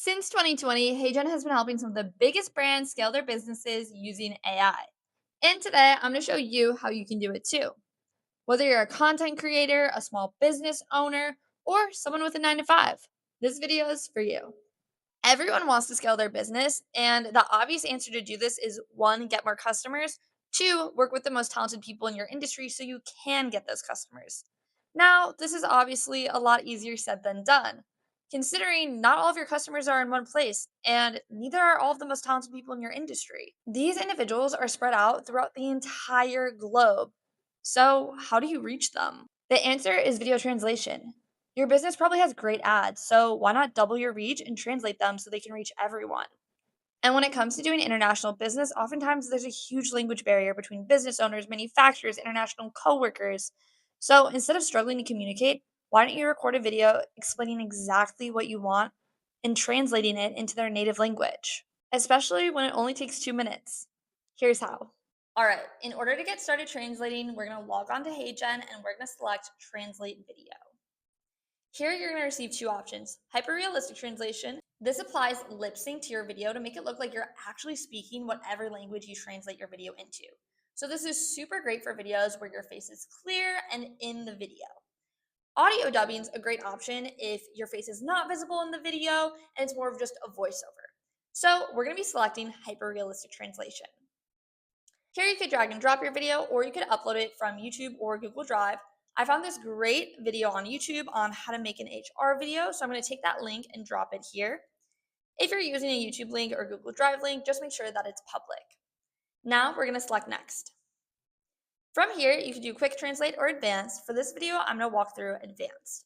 Since 2020, HeyGen has been helping some of the biggest brands scale their businesses using AI. And today, I'm going to show you how you can do it too. Whether you're a content creator, a small business owner, or someone with a 9 to 5, this video is for you. Everyone wants to scale their business, and the obvious answer to do this is one, get more customers, two, work with the most talented people in your industry so you can get those customers. Now, this is obviously a lot easier said than done, considering not all of your customers are in one place, and neither are all of the most talented people in your industry. These individuals are spread out throughout the entire globe. So, how do you reach them? The answer is video translation. Your business probably has great ads, so why not double your reach and translate them so they can reach everyone? And when it comes to doing international business, oftentimes there's a huge language barrier between business owners, manufacturers, international coworkers. So instead of struggling to communicate, why don't you record a video explaining exactly what you want and translating it into their native language, especially when it only takes 2 minutes? Here's how. All right, in order to get started translating, we're going to log on to HeyGen and we're going to select Translate Video. Here you're going to receive two options, hyper-realistic translation. This applies lip sync to your video to make it look like you're actually speaking whatever language you translate your video into. So this is super great for videos where your face is clear and in the video. Audio dubbing is a great option if your face is not visible in the video and it's more of just a voiceover. So we're going to be selecting hyper-realistic translation. Here you could drag and drop your video, or you could upload it from YouTube or Google Drive. I found this great video on YouTube on how to make an HR video, so I'm going to take that link and drop it here. If you're using a YouTube link or Google Drive link, just make sure that it's public. Now we're going to select Next. From here, you can do Quick Translate or Advanced. For this video, I'm going to walk through Advanced.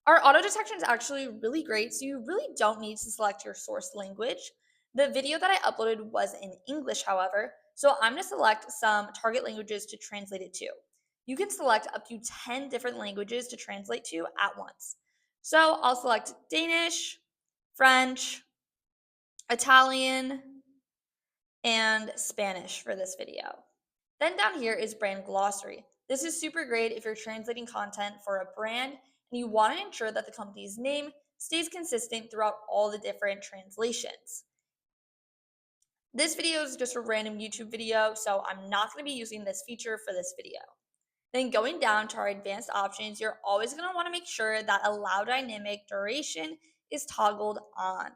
Our auto detection is actually really great, so you really don't need to select your source language. The video that I uploaded was in English, however, so I'm going to select some target languages to translate it to. You can select up to 10 different languages to translate to at once. So I'll select Danish, French, Italian, and Spanish for this video. Then down here is brand glossary. This is super great if you're translating content for a brand and you want to ensure that the company's name stays consistent throughout all the different translations. This video is just a random YouTube video, so I'm not going to be using this feature for this video. Then going down to our advanced options, you're always going to want to make sure that allow dynamic duration is toggled on.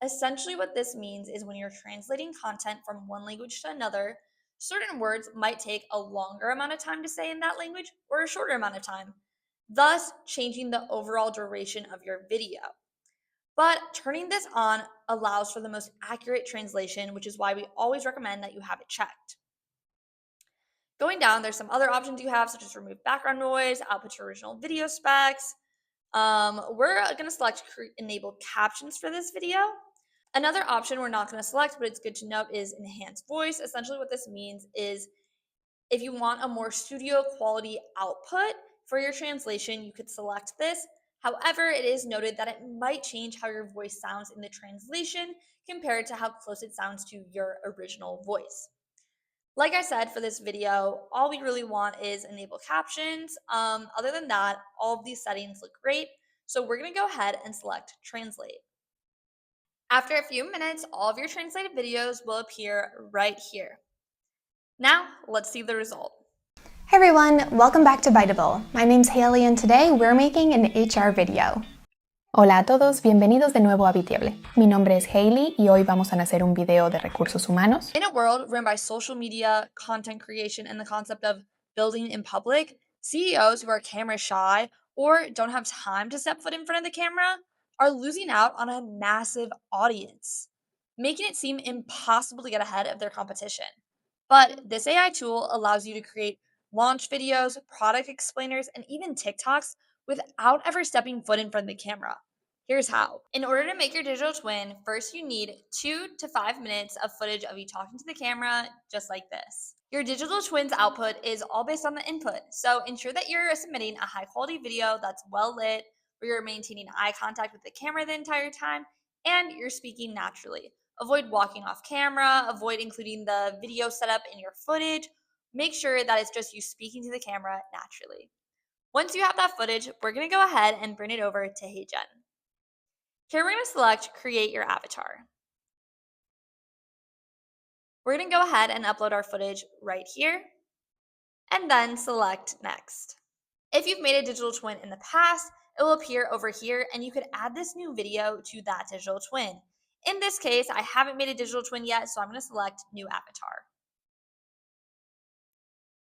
Essentially what this means is when you're translating content from one language to another, certain words might take a longer amount of time to say in that language or a shorter amount of time, thus changing the overall duration of your video. But turning this on allows for the most accurate translation, which is why we always recommend that you have it checked. Going down, there's some other options you have, such as remove background noise, output to original video specs. We're going to select enable captions for this video. Another option we're not going to select, but it's good to note, is enhance voice. Essentially what this means is if you want a more studio quality output for your translation, you could select this. However, it is noted that it might change how your voice sounds in the translation compared to how close it sounds to your original voice. Like I said, for this video, all we really want is enable captions. Other than that, all of these settings look great. So we're going to go ahead and select translate. After a few minutes, all of your translated videos will appear right here. Now, let's see the result. Hey everyone, welcome back to Biteable. My name's Haley and today we're making an HR video. Hola a todos, bienvenidos de nuevo a Biteable. Mi nombre es Haley y hoy vamos a hacer un video de recursos humanos. In a world run by social media, content creation, and the concept of building in public, CEOs who are camera shy or don't have time to step foot in front of the camera are losing out on a massive audience, making it seem impossible to get ahead of their competition. But this AI tool allows you to create launch videos, product explainers, and even TikToks without ever stepping foot in front of the camera. Here's how. In order to make your digital twin, first you need 2 to 5 minutes of footage of you talking to the camera, just like this. Your digital twin's output is all based on the input, so ensure that you're submitting a high quality video that's well lit, where you're maintaining eye contact with the camera the entire time, and you're speaking naturally. Avoid walking off camera, avoid including the video setup in your footage. Make sure that it's just you speaking to the camera naturally. Once you have that footage, we're going to go ahead and bring it over to HeyGen. Here we're going to select Create Your Avatar. We're going to go ahead and upload our footage right here, and then select Next. If you've made a digital twin in the past, it will appear over here, and you could add this new video to that digital twin. In this case, I haven't made a digital twin yet, so I'm going to select New Avatar.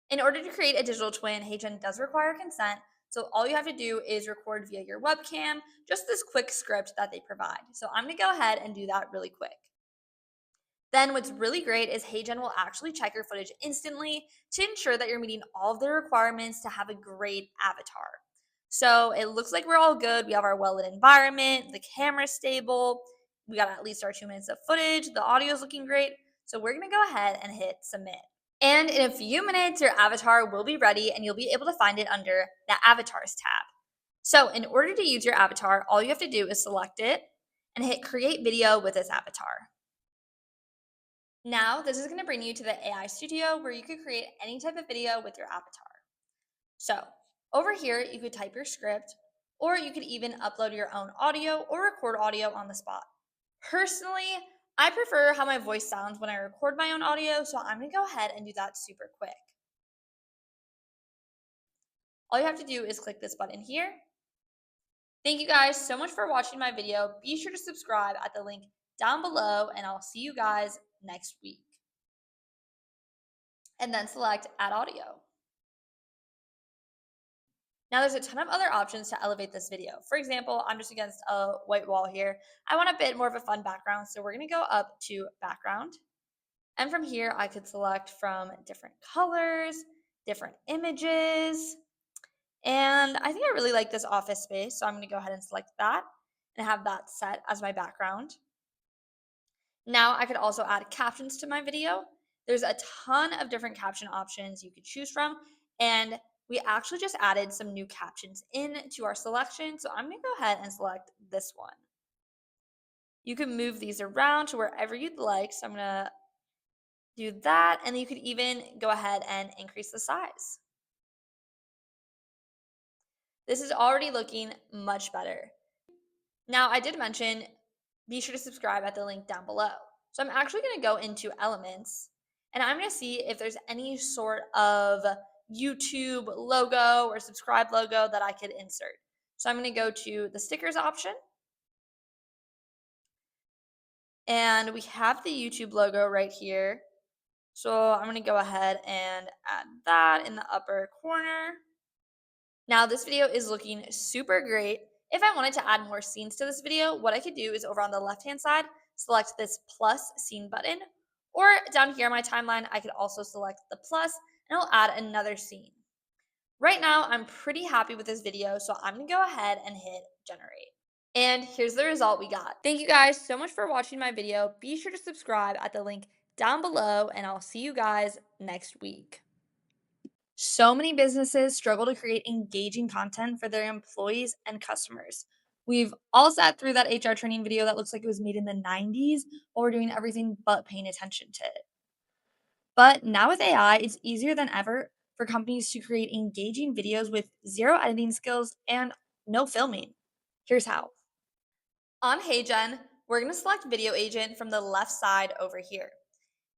In order to create a digital twin, HeyGen does require consent, so all you have to do is record via your webcam, just this quick script that they provide. So I'm going to go ahead and do that really quick. Then what's really great is HeyGen will actually check your footage instantly to ensure that you're meeting all of the requirements to have a great avatar. So it looks like we're all good. We have our well-lit environment, the camera's stable, we got at least our 2 minutes of footage, the audio is looking great. So we're gonna go ahead and hit submit. And in a few minutes, your avatar will be ready and you'll be able to find it under the Avatars tab. So in order to use your avatar, all you have to do is select it and hit Create Video with this avatar. Now, this is going to bring you to the AI Studio where you could create any type of video with your avatar. So, over here, you could type your script, or you could even upload your own audio or record audio on the spot. Personally, I prefer how my voice sounds when I record my own audio, so I'm going to go ahead and do that super quick. All you have to do is click this button here. Thank you guys so much for watching my video. Be sure to subscribe at the link down below, and I'll see you guys next week. And then select Add Audio. Now there's a ton of other options to elevate this video. For example, I'm just against a white wall here. I want a bit more of a fun background, so we're gonna go up to background. And from here, I could select from different colors, different images. And I think I really like this office space, so I'm gonna go ahead and select that and have that set as my background. Now I could also add captions to my video. There's a ton of different caption options you could choose from, and we actually just added some new captions into our selection, so I'm gonna go ahead and select this one. You can move these around to wherever you'd like, so I'm gonna do that, and you could even go ahead and increase the size. This is already looking much better. Now, I did mention, be sure to subscribe at the link down below. So I'm actually going to go into Elements, and I'm going to see if there's any sort of YouTube logo or subscribe logo that I could insert. So I'm going to go to the stickers option, and we have the YouTube logo right here. So I'm going to go ahead and add that in the upper corner. Now this video is looking super great. If I wanted to add more scenes to this video, what I could do is over on the left-hand side, select this plus scene button, or down here on my timeline, I could also select the plus and it'll add another scene. Right now, I'm pretty happy with this video, so I'm gonna go ahead and hit generate. And here's the result we got. Thank you guys so much for watching my video. Be sure to subscribe at the link down below, and I'll see you guys next week. So many businesses struggle to create engaging content for their employees and customers. We've all sat through that HR training video that looks like it was made in the 90s while we're doing everything but paying attention to it. But now with AI, it's easier than ever for companies to create engaging videos with zero editing skills and no filming. Here's how. On HeyGen, we're going to select Video Agent from the left side over here.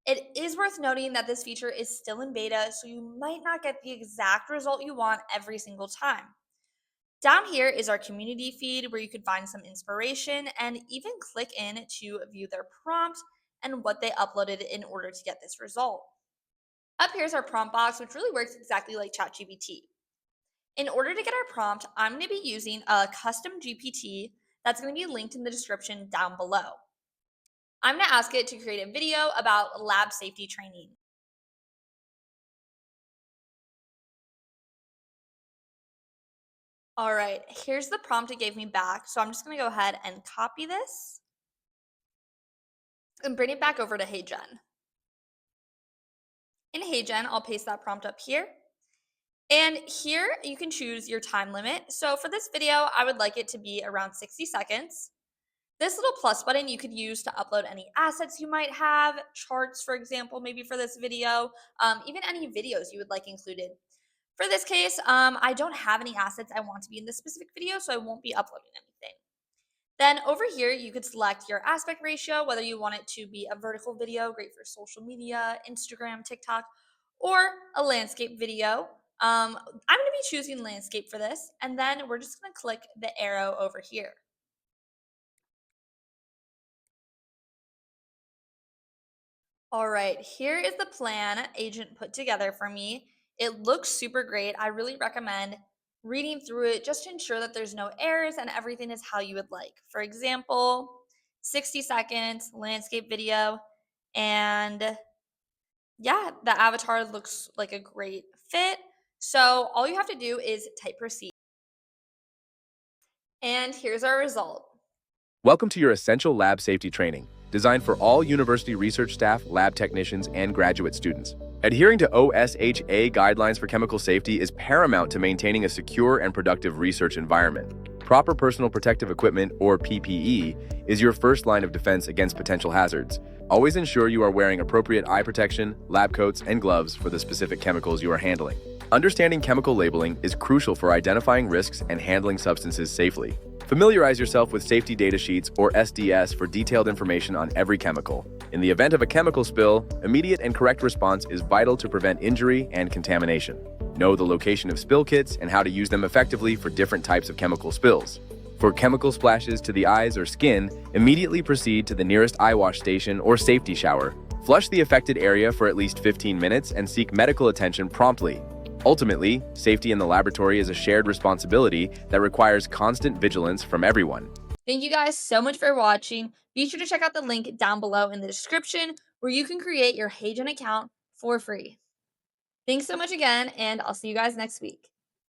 It is worth noting that this feature is still in beta, so you might not get the exact result you want every single time. Down here is our community feed where you could find some inspiration and even click in to view their prompt and what they uploaded in order to get this result. Up here is our prompt box, which really works exactly like ChatGPT. In order to get our prompt, I'm going to be using a custom GPT that's going to be linked in the description down below. I'm going to ask it to create a video about lab safety training. All right, here's the prompt it gave me back. So I'm just going to go ahead and copy this and bring it back over to HeyGen. In HeyGen, I'll paste that prompt up here. And here you can choose your time limit. So for this video, I would like it to be around 60 seconds. This little plus button you could use to upload any assets you might have, charts, for example, maybe for this video, even any videos you would like included. For this case, I don't have any assets I want to be in this specific video, so I won't be uploading anything. Then over here, you could select your aspect ratio, whether you want it to be a vertical video, great for social media, Instagram, TikTok, or a landscape video. I'm going to be choosing landscape for this, and then we're just going to click the arrow over here. All right, here is the plan Agent put together for me. It looks super great. I really recommend reading through it just to ensure that there's no errors and everything is how you would like. For example, 60 seconds landscape video, and yeah, the avatar looks like a great fit. So all you have to do is type proceed. And here's our result. Welcome to your essential lab safety training, designed for all university research staff, lab technicians, and graduate students. Adhering to OSHA guidelines for chemical safety is paramount to maintaining a secure and productive research environment. Proper personal protective equipment, or PPE, is your first line of defense against potential hazards. Always ensure you are wearing appropriate eye protection, lab coats, and gloves for the specific chemicals you are handling. Understanding chemical labeling is crucial for identifying risks and handling substances safely. Familiarize yourself with safety data sheets, or SDS, for detailed information on every chemical. In the event of a chemical spill, immediate and correct response is vital to prevent injury and contamination. Know the location of spill kits and how to use them effectively for different types of chemical spills. For chemical splashes to the eyes or skin, immediately proceed to the nearest eye wash station or safety shower. Flush the affected area for at least 15 minutes and seek medical attention promptly. Ultimately, safety in the laboratory is a shared responsibility that requires constant vigilance from everyone. Thank you guys so much for watching. Be sure to check out the link down below in the description where you can create your HeyGen account for free. Thanks so much again, and I'll see you guys next week.